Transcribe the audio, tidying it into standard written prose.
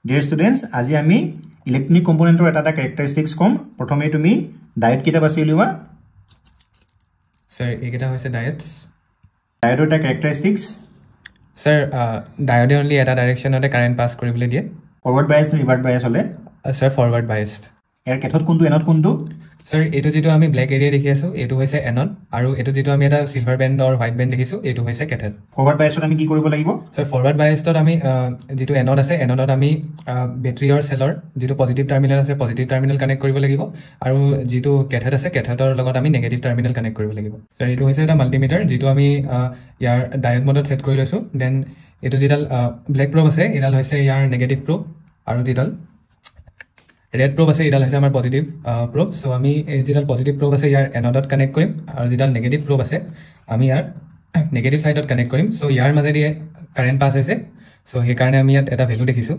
Dear students, আজি আমি electronic কম্পোনেন্টৰ এটা characteristics কম প্ৰথমে তুমি ডায়োড কিটা বাছি লিবা স্যাৰ এইটা হৈছে ডায়োডস ডায়োডৰ এটা characteristics স্যাৰ ডায়োডে অনলি এটা ডাইৰেকশনতে কাৰেন্ট পাস কৰিবলৈ দিয়ে ফৰৱাৰ্ড বায়াস নে ৰিভাৰ্ড বায়াস হলে স্যাৰ ফৰওয়াৰ্ড বায়াসড ইয়াৰ কেথত কোনটো এনত কোনটো স্যাৰ এটো যেটো আমি ব্ল্যাক এৰিয়া দেখি আছো এটো হৈছে এনড আৰু এটো যেটো আমি এটা সিলভাৰ বেন্ড অৰ হোৱাইট বেন্ড দেখিছো এটো হৈছে কেথড ফৰৱাৰ্ড বায়াসত আমি কি কৰিব লাগিব স্যাৰ ফৰওয়াৰ্ড বায়াসত আমি যেটো এনড আছে এনডত আমি বেটাৰি অৰ সেলৰ যেটো পজিটিভ টাৰ্মিনাল আছে পজিটিভ টাৰ্মিনাল কানেক্ট কৰিব লাগিব আৰু যেটো কেথড আছে কেথডৰ লগত আমি নেগেটিভ টাৰ্মিনাল কানেক্ট কৰিব লাগিব স্যাৰ এটো হৈছে এটা মাল্টিমিটাৰ যেটো আমি ইয়াৰ ডায়োড মোডত সেট কৰি লৈছো দেন এটো যেডাল ব্ল্যাক প্ৰব আছে এডাল হৈছে ইয়াৰ নেগেটিভ প্ৰব আৰু যেডাল red probe আছে ইডাল হৈছে আমাৰ পজিটিভ probe সো আমি এই যেডাল পজিটিভ probe আছে ইয়াৰ এনডত কানেক্ট কৰিম আৰু যেডাল নেগেটিভ probe আছে আমি ইয়াৰ নেগেটিভ সাইডত কানেক্ট কৰিম সো ইয়াৰ মাজেদি কাৰেন্ট পাস হৈছে সো সেই কাৰণে আমি ইয়াত এটা ভ্যালু দেখিছো